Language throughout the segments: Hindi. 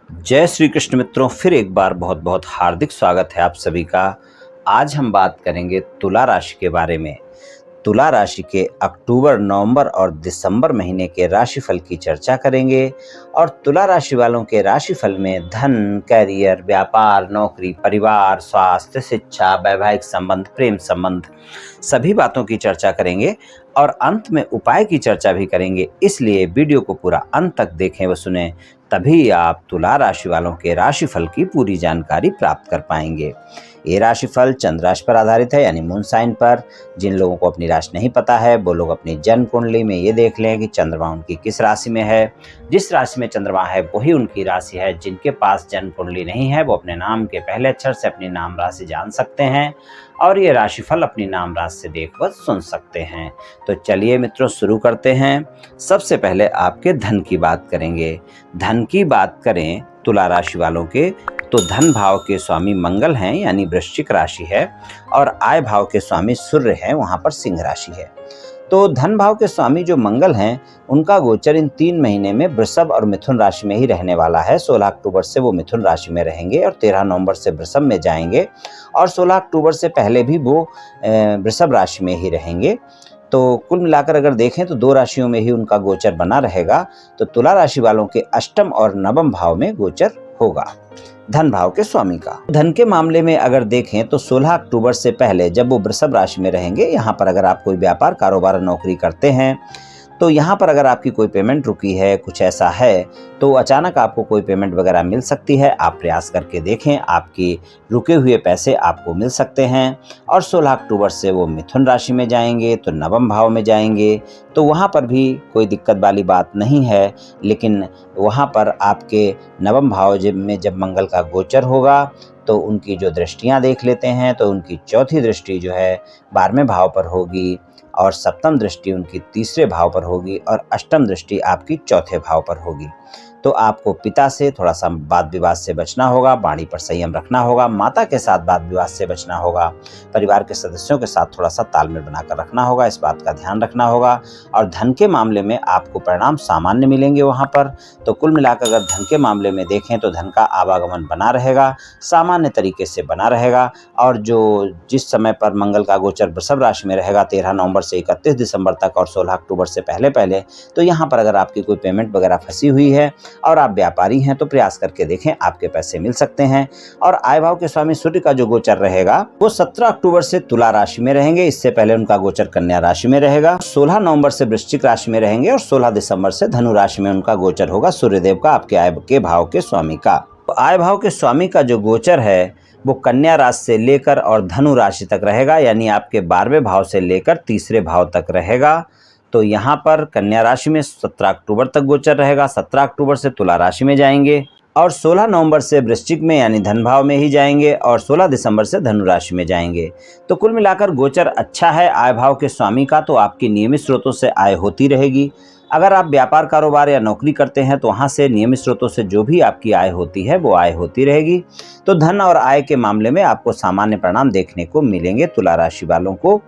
जय श्री कृष्ण मित्रों, फिर एक बार बहुत बहुत हार्दिक स्वागत है आप सभी का। आज हम बात करेंगे तुला राशि के बारे में। तुला राशि के अक्टूबर, नवंबर और दिसंबर महीने के राशिफल की चर्चा करेंगे और तुला राशि वालों के राशिफल में धन, कैरियर, व्यापार, नौकरी, परिवार, स्वास्थ्य, शिक्षा, वैवाहिक संबंध, प्रेम संबंध सभी बातों की चर्चा करेंगे और अंत में उपाय की चर्चा भी करेंगे। इसलिए वीडियो को पूरा अंत तक देखें व सुनें, तभी आप तुला राशि वालों के राशिफल की पूरी जानकारी प्राप्त कर पाएंगे। ये राशिफल चंद्र राशि पर आधारित है, यानी मून साइन पर। जिन लोगों को अपनी राशि नहीं पता है वो लोग अपनी जन्म कुंडली में ये देख लें कि चंद्रमा उनकी किस राशि में है। जिस राशि में चंद्रमा है वही उनकी राशि है। जिनके पास जन्म कुंडली नहीं है वो अपने नाम के पहले अक्षर से अपनी नाम राशि जान सकते हैं और ये राशिफल अपनी नाम राशि से देख व सुन सकते हैं। तो चलिए मित्रों, शुरू करते हैं। सबसे पहले आपके धन की बात करेंगे। धन की बात करें तुला राशि वालों के, तो धन भाव के स्वामी मंगल हैं, यानी वृश्चिक राशि है, और आय भाव के स्वामी सूर्य हैं, वहां पर सिंह राशि है। तो धन भाव के स्वामी जो मंगल हैं, उनका गोचर इन 3 महीने में वृषभ और मिथुन राशि में ही रहने वाला है। 16 अक्टूबर से वो मिथुन राशि में रहेंगे और 13 नवंबर से वृषभ में जाएंगे और 16 अक्टूबर से पहले भी वो वृषभ राशि में ही रहेंगे। तो कुल मिलाकर अगर देखें तो 2 राशियों में ही उनका गोचर बना रहेगा। तो तुला राशि वालों के अष्टम और नवम भाव में गोचर होगा धन भाव के स्वामी का। धन के मामले में अगर देखें तो 16 अक्टूबर से पहले जब वो वृषभ राशि में रहेंगे, यहाँ पर अगर आप कोई व्यापार, कारोबार और नौकरी करते हैं तो यहाँ पर अगर आपकी कोई पेमेंट रुकी है, कुछ ऐसा है, तो अचानक आपको कोई पेमेंट वगैरह मिल सकती है। आप प्रयास करके देखें, आपकी रुके हुए पैसे आपको मिल सकते हैं। और 16 अक्टूबर से वो मिथुन राशि में जाएंगे तो नवम भाव में जाएंगे, तो वहाँ पर भी कोई दिक्कत वाली बात नहीं है। लेकिन वहाँ पर आपके नवम भाव में जब मंगल का गोचर होगा तो उनकी जो दृष्टियाँ देख लेते हैं, तो उनकी चौथी दृष्टि जो है 12वें भाव पर होगी और सप्तम दृष्टि उनकी 3रे भाव पर होगी और अष्टम दृष्टि आपकी 4थे भाव पर होगी। तो आपको पिता से थोड़ा सा वाद विवाद से बचना होगा, वाणी पर संयम रखना होगा, माता के साथ वाद विवाद से बचना होगा, परिवार के सदस्यों के साथ थोड़ा सा तालमेल बनाकर रखना होगा, इस बात का ध्यान रखना होगा। और धन के मामले में आपको परिणाम सामान्य मिलेंगे वहाँ पर। तो कुल मिलाकर अगर धन के मामले में देखें तो धन का आवागमन बना रहेगा, सामान्य तरीके से बना रहेगा। और जो जिस समय पर मंगल का गोचर वृषभ राशि में रहेगा 13 नवंबर से 31 दिसंबर तक और 16 अक्टूबर से पहले पहले, तो यहाँ पर अगर आपकी कोई पेमेंट वगैरह फंसी हुई है और आप व्यापारी हैं तो प्रयास करके देखें, आपके पैसे मिल सकते हैं। और आय भाव के स्वामी सूर्य का जो गोचर रहेगा वो 17 अक्टूबर से तुला राशि में रहेंगे। इससे पहले उनका गोचर कन्या राशि में रहेगा। 16 नवंबर से वृश्चिक राशि में रहेंगे और 16 दिसंबर से धनु राशि में उनका गोचर होगा सूर्यदेव का, आपके आय के भाव के स्वामी का। आय भाव के स्वामी का जो गोचर है वो कन्या राशि से लेकर और धनु राशि तक रहेगा, यानी आपके 12वें भाव से लेकर 3रे भाव तक रहेगा। तो यहाँ पर कन्या राशि में 17 अक्टूबर तक गोचर रहेगा। 17 अक्टूबर से तुला राशि में जाएंगे और 16 नवंबर से वृश्चिक में यानी धन भाव में ही जाएंगे और 16 दिसंबर से धनु राशि में जाएंगे। तो कुल मिलाकर गोचर अच्छा है आय भाव के स्वामी का। तो आपकी नियमित स्रोतों से आय होती रहेगी। अगर आप व्यापार, कारोबार या नौकरी करते हैं तो वहाँ से नियमित स्रोतों से जो भी आपकी आय होती है वो आय होती रहेगी। तो धन और आय के मामले में आपको सामान्य परिणाम देखने को मिलेंगे तुला राशि वालों को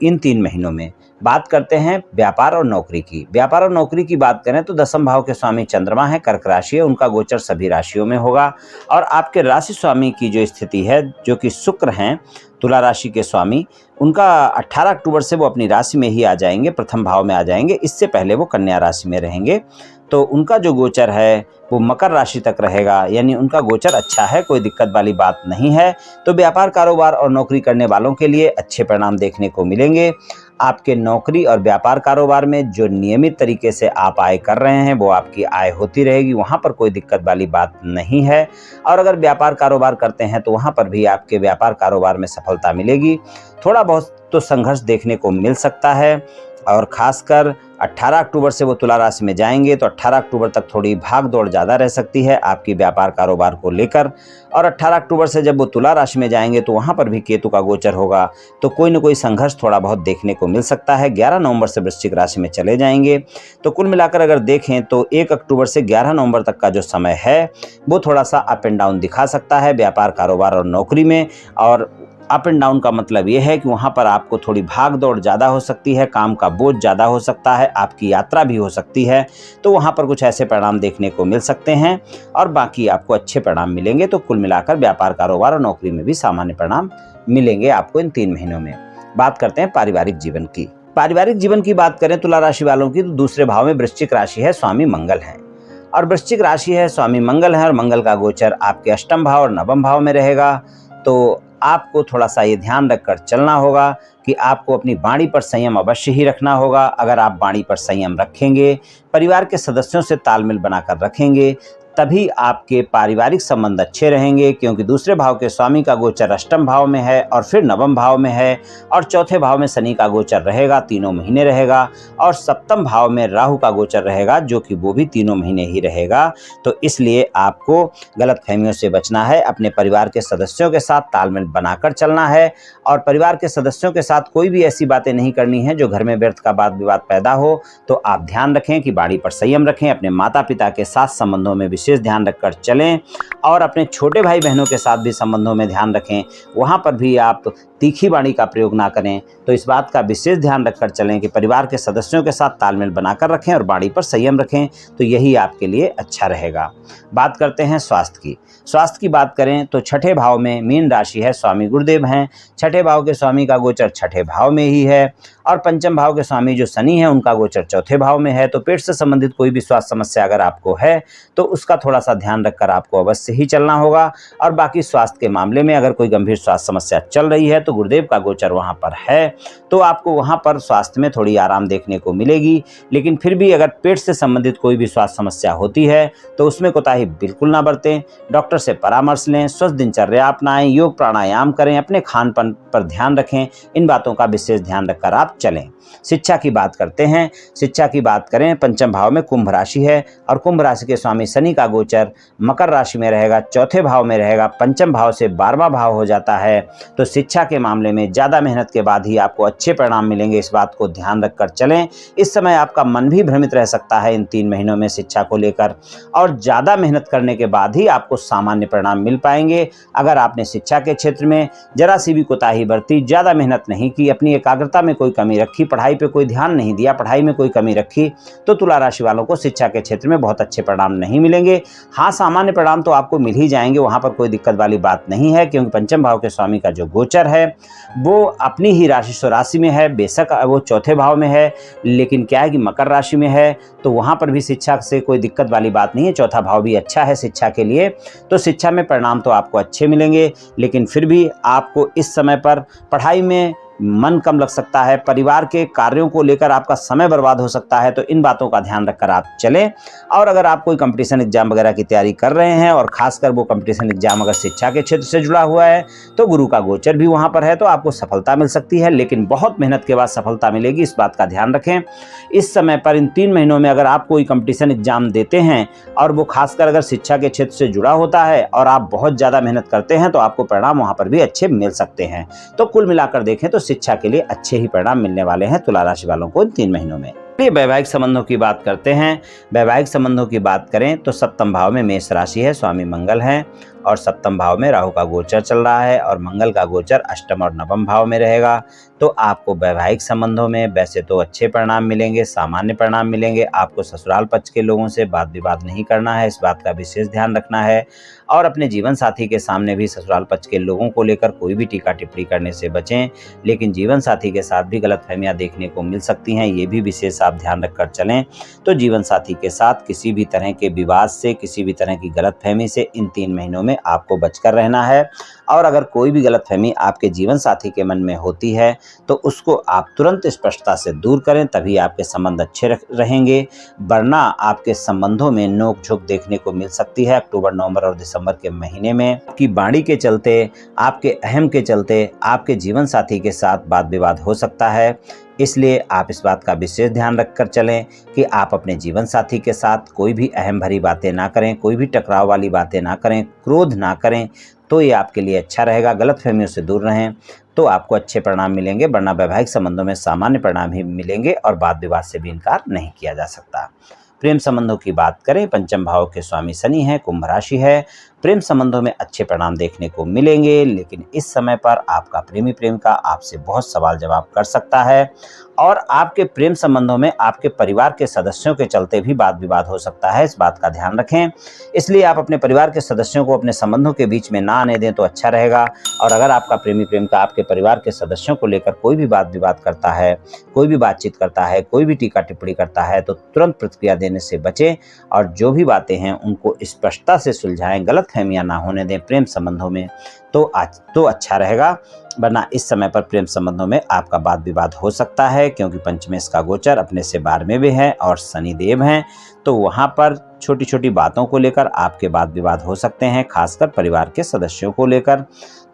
इन 3 महीनों में। बात करते हैं व्यापार और नौकरी की। व्यापार और नौकरी की बात करें तो 10वें भाव के स्वामी चंद्रमा है, कर्क राशि है, उनका गोचर सभी राशियों में होगा। और आपके राशि स्वामी की जो स्थिति है, जो कि शुक्र हैं तुला राशि के स्वामी, उनका 18 अक्टूबर से वो अपनी राशि में ही आ जाएंगे, प्रथम भाव में आ जाएंगे। इससे पहले वो कन्या राशि में रहेंगे। तो उनका जो गोचर है वो मकर राशि तक रहेगा, यानी उनका गोचर अच्छा है, कोई दिक्कत वाली बात नहीं है। तो व्यापार, कारोबार और नौकरी करने वालों के लिए अच्छे परिणाम देखने को मिलेंगे। आपके नौकरी और व्यापार, कारोबार में जो नियमित तरीके से आप आय कर रहे हैं वो आपकी आय होती रहेगी, वहाँ पर कोई दिक्कत वाली बात नहीं है। और अगर व्यापार, कारोबार करते हैं तो वहाँ पर भी आपके व्यापार, कारोबार में सफलता मिलेगी। थोड़ा बहुत तो संघर्ष देखने को मिल सकता है और खासकर 18 अक्टूबर से वो तुला राशि में जाएंगे तो 18 अक्टूबर तक थोड़ी भाग दौड़ ज़्यादा रह सकती है आपकी व्यापार, कारोबार को लेकर। और 18 अक्टूबर से जब वो तुला राशि में जाएंगे तो वहाँ पर भी केतु का गोचर होगा, तो कोई न कोई संघर्ष थोड़ा बहुत देखने को मिल सकता है। 11 नवंबर से वृश्चिक राशि में चले जाएंगे। तो कुल मिलाकर अगर देखें तो 1 अक्टूबर से 11 नवंबर तक का जो समय है वो थोड़ा सा अप एंड डाउन दिखा सकता है व्यापार, कारोबार और नौकरी में। और अप एंड डाउन का मतलब ये है कि वहाँ पर आपको थोड़ी भाग दौड़ ज़्यादा हो सकती है, काम का बोझ ज़्यादा हो सकता है, आपकी यात्रा भी हो सकती है। तो वहाँ पर कुछ ऐसे परिणाम देखने को मिल सकते हैं और बाकी आपको अच्छे परिणाम मिलेंगे। तो कुल मिलाकर व्यापार, कारोबार और नौकरी में भी सामान्य परिणाम मिलेंगे आपको इन 3 महीनों में। बात करते हैं पारिवारिक जीवन की। पारिवारिक जीवन की बात करें तुला राशि वालों की, तो दूसरे भाव में वृश्चिक राशि है, स्वामी मंगल है। और वृश्चिक राशि है, स्वामी मंगल है और मंगल का गोचर आपके अष्टम भाव और नवम भाव में रहेगा। तो आपको थोड़ा सा ये ध्यान रखकर चलना होगा कि आपको अपनी वाणी पर संयम अवश्य ही रखना होगा। अगर आप वाणी पर संयम रखेंगे, परिवार के सदस्यों से तालमेल बनाकर रखेंगे, तभी आपके पारिवारिक संबंध अच्छे रहेंगे। क्योंकि दूसरे भाव के स्वामी का गोचर अष्टम भाव में है और फिर नवम भाव में है और चौथे भाव में शनि का गोचर रहेगा, 3 महीने रहेगा। और सप्तम भाव में राहु का गोचर रहेगा, जो कि वो भी 3 महीने ही रहेगा। तो इसलिए आपको गलतफहमियों से बचना है, अपने परिवार के सदस्यों के साथ तालमेल बनाकर चलना है और परिवार के सदस्यों के साथ कोई भी ऐसी बातें नहीं करनी है जो घर में व्यर्थ का वाद विवाद पैदा हो। तो आप ध्यान रखें कि वाणी पर संयम रखें, अपने माता पिता के साथ संबंधों में विशेष ध्यान रखकर चलें और अपने छोटे भाई बहनों के साथ भी संबंधों में ध्यान रखें। वहां पर भी आप तीखी वाणी का प्रयोग ना करें। तो इस बात का विशेष ध्यान रखकर चलें कि परिवार के सदस्यों के साथ तालमेल बनाकर रखें और वाणी पर संयम रखें। तो यही आपके लिए अच्छा रहेगा। बात करते हैं स्वास्थ्य की। स्वास्थ्य की बात करें तो छठे भाव में मीन राशि है, स्वामी गुरुदेव हैं। छठे भाव के स्वामी का गोचर छठे भाव में ही है और पंचम भाव के स्वामी जो शनि है उनका गोचर चौथे भाव में है। तो पेट से संबंधित कोई भी स्वास्थ्य समस्या अगर आपको है तो उसका थोड़ा सा ध्यान रखकर आपको अवश्य ही चलना होगा। और बाकी स्वास्थ्य के मामले में अगर कोई गंभीर स्वास्थ्य समस्या चल रही है तो गुरुदेव का गोचर वहां पर है, तो आपको वहां पर स्वास्थ्य में थोड़ी आराम देखने को मिलेगी। लेकिन फिर भी अगर पेट से संबंधित कोई भी स्वास्थ्य समस्या होती है तो उसमें कोताही बिल्कुल ना बरतें। डॉक्टर से परामर्श लें, स्वस्थ दिनचर्या अपनाएं, योग प्राणायाम करें, अपने खान पान पर ध्यान रखें। इन बातों का विशेष ध्यान रखकर आप चलें। शिक्षा की बात करते हैं। शिक्षा की बात करें, पंचम भाव में कुंभ राशि है और कुंभ राशि के स्वामी शनि का गोचर मकर राशि में रहेगा, चौथे भाव में रहेगा। पंचम भाव से 12वां भाव हो जाता है। तो शिक्षा के मामले में ज़्यादा मेहनत के बाद ही आपको अच्छे परिणाम मिलेंगे, इस बात को ध्यान रखकर चलें। इस समय आपका मन भी भ्रमित रह सकता है इन 3 महीनों में शिक्षा को लेकर, और ज़्यादा मेहनत करने के बाद ही आपको सामान्य परिणाम मिल पाएंगे। अगर आपने शिक्षा के क्षेत्र में जरा सी भी कोताही बरती, ज़्यादा मेहनत नहीं की, अपनी एकाग्रता में कोई कमी रखी, पढ़ाई पे कोई ध्यान नहीं दिया, पढ़ाई में कोई कमी रखी, तो तुला राशि वालों को शिक्षा के क्षेत्र में बहुत अच्छे परिणाम नहीं मिलेंगे। हाँ, सामान्य परिणाम तो आपको मिल ही जाएंगे, वहाँ पर कोई दिक्कत वाली बात नहीं है। क्योंकि पंचम भाव के स्वामी का जो गोचर है वो अपनी ही राशि स्वराशि में है। बेशक वो चौथे भाव में है, लेकिन क्या है कि मकर राशि में है, तो वहाँ पर भी शिक्षा से कोई दिक्कत वाली बात नहीं है। चौथा भाव भी अच्छा है शिक्षा के लिए, तो शिक्षा में परिणाम तो आपको अच्छे मिलेंगे। लेकिन फिर भी आपको इस समय पर पढ़ाई में मन कम लग सकता है, परिवार के कार्यों को लेकर आपका समय बर्बाद हो सकता है। तो इन बातों का ध्यान रखकर आप चलें। और अगर आप कोई कंपटीशन एग्जाम वगैरह की तैयारी कर रहे हैं और खासकर वो कंपटीशन एग्जाम अगर शिक्षा के क्षेत्र से जुड़ा हुआ है तो गुरु का गोचर भी वहाँ पर है, तो आपको सफलता मिल सकती है। लेकिन बहुत मेहनत के बाद सफलता मिलेगी, इस बात का ध्यान रखें। इस समय पर इन 3 महीनों में अगर आप कोई कंपटीशन एग्जाम देते हैं और वो खासकर अगर शिक्षा के क्षेत्र से जुड़ा होता है और आप बहुत ज़्यादा मेहनत करते हैं तो आपको परिणाम वहाँ पर भी अच्छे मिल सकते हैं। तो कुल मिलाकर देखें तो शिक्षा के लिए अच्छे ही परिणाम मिलने वाले हैं तुला राशि वालों को इन 3 महीनों में। वैवाहिक संबंधों की बात करते हैं। वैवाहिक संबंधों की बात करें तो सप्तम भाव में मेष राशि है, स्वामी मंगल हैं और सप्तम भाव में राहु का गोचर चल रहा है और मंगल का गोचर अष्टम और नवम भाव में रहेगा। तो आपको वैवाहिक संबंधों में वैसे तो अच्छे परिणाम मिलेंगे, सामान्य परिणाम मिलेंगे। आपको ससुराल पक्ष के लोगों से वाद विवाद नहीं करना है, इस बात का विशेष ध्यान रखना है। और अपने जीवन साथी के सामने भी ससुराल पक्ष के लोगों को लेकर कोई भी टीका टिप्पणी करने से बचें। लेकिन जीवन साथी के साथ भी गलतफहमियां देखने को मिल सकती हैं, ये भी विशेष आप ध्यान रखकर चलें। तो जीवन साथी के साथ किसी भी तरह के विवाद से, किसी भी तरह की गलतफहमी से इन 3 महीनों में आपको बचकर रहना है। और अगर कोई भी गलतफहमी आपके जीवन साथी के मन में होती है तो उसको आप तुरंत स्पष्टता से दूर करें, तभी आपके संबंध अच्छे रहेंगे। वरना आपके संबंधों में नोक झोंक देखने को मिल सकती है अक्टूबर, नवंबर और दिसंबर के महीने में। आपकी वाणी के चलते, आपके अहम के चलते आपके जीवन साथी के साथ वाद विवाद हो सकता है। इसलिए आप इस बात का विशेष ध्यान रखकर चलें कि आप अपने जीवन साथी के साथ कोई भी अहम भरी बातें ना करें, कोई भी टकराव वाली बातें ना करें, क्रोध ना करें, तो ये आपके लिए अच्छा रहेगा। गलतफहमियों से दूर रहें तो आपको अच्छे परिणाम मिलेंगे, वरना वैवाहिक संबंधों में सामान्य परिणाम ही मिलेंगे और वाद विवाद से भी इनकार नहीं किया जा सकता। प्रेम संबंधों की बात करें, पंचम भाव के स्वामी शनि हैं, कुंभ राशि है प्रेम संबंधों में अच्छे परिणाम देखने को मिलेंगे, लेकिन इस समय पर आपका प्रेमी प्रेमिका आपसे बहुत सवाल जवाब कर सकता है और आपके प्रेम संबंधों में आपके परिवार के सदस्यों के चलते भी वाद विवाद हो सकता है। इस बात का ध्यान रखें। इसलिए आप अपने परिवार के सदस्यों को अपने संबंधों के बीच में ना आने दें तो अच्छा रहेगा। और अगर आपका प्रेमी प्रेमिका आपके परिवार के सदस्यों को लेकर कोई भी वाद विवाद करता है, कोई भी बातचीत करता है, कोई भी टीका टिप्पणी करता है, तो तुरंत प्रतिक्रिया देने से बचें और जो भी बातें हैं उनको स्पष्टता से सुलझाएं, गलतफहमियां ना होने दें प्रेम संबंधों में, तो अच्छा रहेगा। वरना इस समय पर प्रेम संबंधों में आपका वाद विवाद हो सकता है, क्योंकि पंचमेश का गोचर अपने से 12वें में है और शनिदेव हैं, तो वहाँ पर छोटी छोटी बातों को लेकर आपके वाद विवाद हो सकते हैं, खासकर परिवार के सदस्यों को लेकर।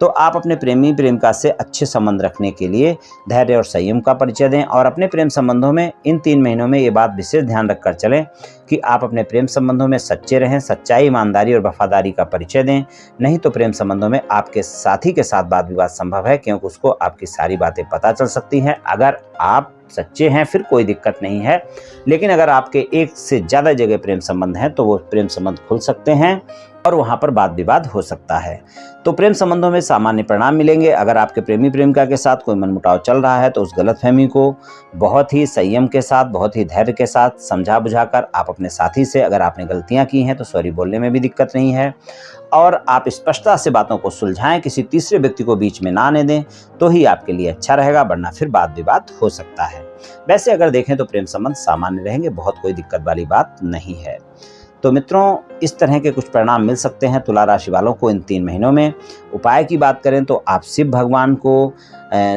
तो आप अपने प्रेमी प्रेमिका से अच्छे संबंध रखने के लिए धैर्य और संयम का परिचय दें और अपने प्रेम संबंधों में इन 3 महीनों में ये बात विशेष ध्यान रखकर चलें कि आप अपने प्रेम संबंधों में सच्चे रहें, सच्चाई, ईमानदारी और वफादारी का परिचय दें। नहीं तो प्रेम संबंधों में आपके साथी के साथ वाद विवाद संभव है, क्योंकि उसको आपकी सारी बातें पता चल सकती हैं। अगर आप सच्चे हैं फिर कोई दिक्कत नहीं है, लेकिन अगर आपके एक से ज़्यादा जगह प्रेम संबंध हैं तो वो प्रेम संबंध खुल सकते हैं और वहाँ पर वाद विवाद हो सकता है। तो प्रेम संबंधों में सामान्य परिणाम मिलेंगे। अगर आपके प्रेमी प्रेमिका के साथ कोई मनमुटाव चल रहा है तो उस गलतफहमी को बहुत ही संयम के साथ, बहुत ही धैर्य के साथ समझा बुझाकर आप अपने साथी से, अगर आपने गलतियां की हैं तो सॉरी बोलने में भी दिक्कत नहीं है और आप स्पष्टता से बातों को सुलझाएं, किसी तीसरे व्यक्ति को बीच में ना आने दें, तो ही आपके लिए अच्छा रहेगा, वरना फिर वाद विवाद हो सकता है। वैसे अगर देखें तो प्रेम संबंध सामान्य रहेंगे, बहुत कोई दिक्कत वाली बात नहीं है। तो मित्रों, इस तरह के कुछ परिणाम मिल सकते हैं तुला राशि वालों को इन 3 महीनों में। उपाय की बात करें तो आप शिव भगवान को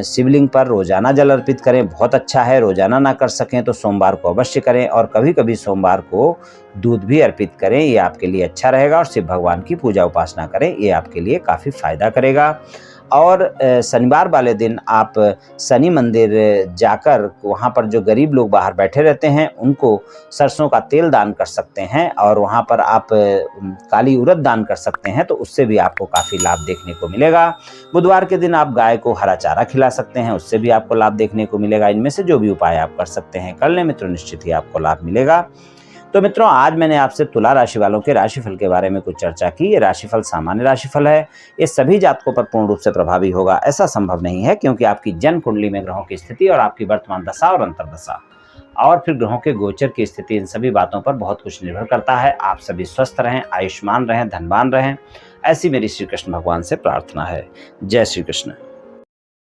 शिवलिंग पर रोजाना जल अर्पित करें, बहुत अच्छा है। रोजाना ना कर सकें तो सोमवार को अवश्य करें और कभी कभी सोमवार को दूध भी अर्पित करें, ये आपके लिए अच्छा रहेगा। और शिव भगवान की पूजा उपासना करें, ये आपके लिए काफ़ी फायदा करेगा। और शनिवार वाले दिन आप शनि मंदिर जाकर वहाँ पर जो गरीब लोग बाहर बैठे रहते हैं उनको सरसों का तेल दान कर सकते हैं और वहाँ पर आप काली उड़द दान कर सकते हैं, तो उससे भी आपको काफ़ी लाभ देखने को मिलेगा। बुधवार के दिन आप गाय को हरा चारा खिला सकते हैं, उससे भी आपको लाभ देखने को मिलेगा। इनमें से जो भी उपाय आप कर सकते हैं कर लें मित्रों, निश्चित ही आपको लाभ मिलेगा। तो मित्रों, आज मैंने आपसे तुला राशि वालों के राशिफल के बारे में कुछ चर्चा की। ये राशिफल सामान्य राशिफल है, ये सभी जातकों पर पूर्ण रूप से प्रभावी होगा ऐसा संभव नहीं है, क्योंकि आपकी जन्म कुंडली में ग्रहों की स्थिति और आपकी वर्तमान दशा और अंतर्दशा और फिर ग्रहों के गोचर की स्थिति, इन सभी बातों पर बहुत कुछ निर्भर करता है। आप सभी स्वस्थ रहें, आयुष्मान रहें, धनवान रहें, ऐसी मेरी श्री कृष्ण भगवान से प्रार्थना है। जय श्री कृष्ण।